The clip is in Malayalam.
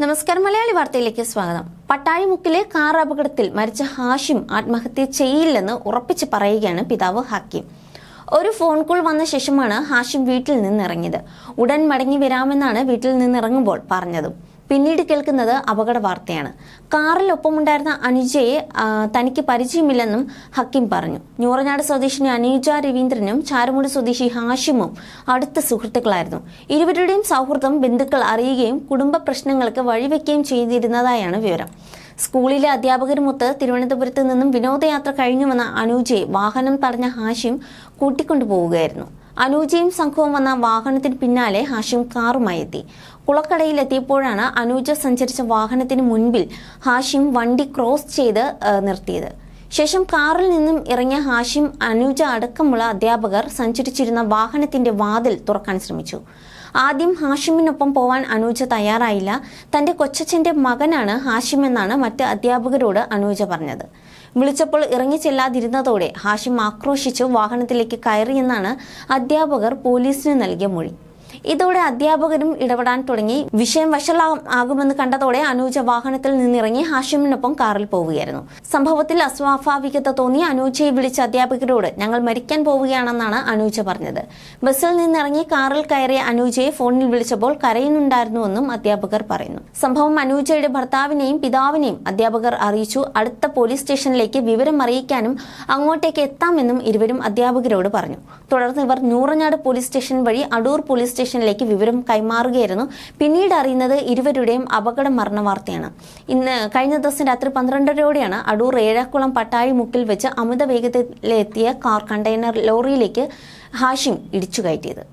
നമസ്കാരം, മലയാളി വാർത്തയിലേക്ക് സ്വാഗതം. പട്ടാഴിമുക്കിലെ കാർ അപകടത്തിൽ മരിച്ച ഹാഷിം ആത്മഹത്യ ചെയ്യില്ലെന്ന് ഉറപ്പിച്ച് പറയുകയാണ് പിതാവ് ഹക്കീം. ഒരു ഫോൺ കോൾ വന്ന ശേഷമാണ് ഹാഷിം വീട്ടിൽ നിന്നിറങ്ങിയത്. ഉടൻ മടങ്ങി വരാമെന്നാണ് വീട്ടിൽ നിന്നിറങ്ങുമ്പോൾ പറഞ്ഞതും. പിന്നീട് കേൾക്കുന്നത് അപകട വാർത്തയാണ്. കാറിൽ ഒപ്പമുണ്ടായിരുന്ന അനുജയെ തനിക്ക് പരിചയമില്ലെന്നും ഹക്കീം പറഞ്ഞു. ഞൂറനാട് സ്വദേശിനി അനുജ രവീന്ദ്രനും ചാരുമുടി സ്വദേശി ഹാഷിമും അടുത്ത സുഹൃത്തുക്കളായിരുന്നു. ഇരുവരുടെയും സൗഹൃദം ബന്ധുക്കൾ അറിയുകയും കുടുംബ പ്രശ്നങ്ങൾക്ക് വഴിവെക്കുകയും ചെയ്തിരുന്നതായാണ് വിവരം. സ്കൂളിലെ അധ്യാപകരുമൊത്ത് തിരുവനന്തപുരത്ത് നിന്നും വിനോദയാത്ര കഴിഞ്ഞുവന്ന അനുജയെ വാഹനം തടഞ്ഞ ഹാഷിം കൂട്ടിക്കൊണ്ടുപോവുകയായിരുന്നു. അനൂജയും സംഘവും വന്ന വാഹനത്തിന് പിന്നാലെ ഹാഷിം കാറുമായി എത്തി. കുളക്കടയിലെത്തിയപ്പോഴാണ് അനൂജ സഞ്ചരിച്ച വാഹനത്തിന് മുൻപിൽ ഹാഷിം വണ്ടി ക്രോസ് ചെയ്ത് നിർത്തിയത്. ശേഷം കാറിൽ നിന്നും ഇറങ്ങിയ ഹാഷിം അനൂജ അടക്കമുള്ള അധ്യാപകർ സഞ്ചരിച്ചിരുന്ന വാഹനത്തിന്റെ വാതിൽ തുറക്കാൻ ശ്രമിച്ചു. ആദ്യം ഹാഷിമിനൊപ്പം പോവാൻ അനൂജ തയ്യാറായില്ല. തന്റെ കൊച്ചച്ഛന്റെ മകനാണ് ഹാഷിം എന്നാണ് മറ്റ് അധ്യാപകരോട് അനൂജ പറഞ്ഞത്. വിളിച്ചപ്പോൾ ഇറങ്ങിച്ചെല്ലാതിരുന്നതോടെ ഹാഷിം ആക്രോശിച്ചു വാഹനത്തിലേക്ക് കയറിയെന്നാണ് അധ്യാപകർ പോലീസിന് നൽകിയ മൊഴി. ഇതോടെ അധ്യാപകരും ഇടപെടാൻ തുടങ്ങി. വിഷയം വഷളാകുമെന്ന് കണ്ടതോടെ അനൂജ വാഹനത്തിൽ നിന്നിറങ്ങി ഹാഷിമിനൊപ്പം കാറിൽ പോവുകയായിരുന്നു. സംഭവത്തിൽ അസ്വാഭാവികത തോന്നി അനൂജയെ വിളിച്ച അധ്യാപകരോട് ഞങ്ങൾ മരിക്കാൻ പോവുകയാണെന്നാണ് അനൂജ പറഞ്ഞത്. ബസ്സിൽ നിന്നിറങ്ങി കാറിൽ കയറിയ അനൂജയെ ഫോണിൽ വിളിച്ചപ്പോൾ കരയുന്നുണ്ടായിരുന്നുവെന്നും അധ്യാപകർ പറയുന്നു. സംഭവം അനൂജയുടെ ഭർത്താവിനെയും പിതാവിനെയും അധ്യാപകർ അറിയിച്ചു. അടുത്ത പോലീസ് സ്റ്റേഷനിലേക്ക് വിവരം അറിയിക്കാനും അങ്ങോട്ടേക്ക് എത്താമെന്നും ഇരുവരും അധ്യാപകരോട് പറഞ്ഞു. തുടർന്ന് ഇവർ ഞൂറനാട് പോലീസ് സ്റ്റേഷൻ വഴി അടൂർ പോലീസ് സ്റ്റേഷനിലേക്ക് വിവരം കൈമാറുകയായിരുന്നു. പിന്നീട് അറിയുന്നത് ഇരുവരുടെയും അപകട മരണ വാർത്തയാണ്. കഴിഞ്ഞ ദിവസം രാത്രി 12:30 അടൂർ ഏഴാക്കുളം പട്ടാഴിമുക്കിൽ വെച്ച് അമിത വേഗതയിലെത്തിയ കാർ കണ്ടെയ്നർ ലോറിയിലേക്ക് ഹാഷിം ഇടിച്ചു കയറ്റിയത്.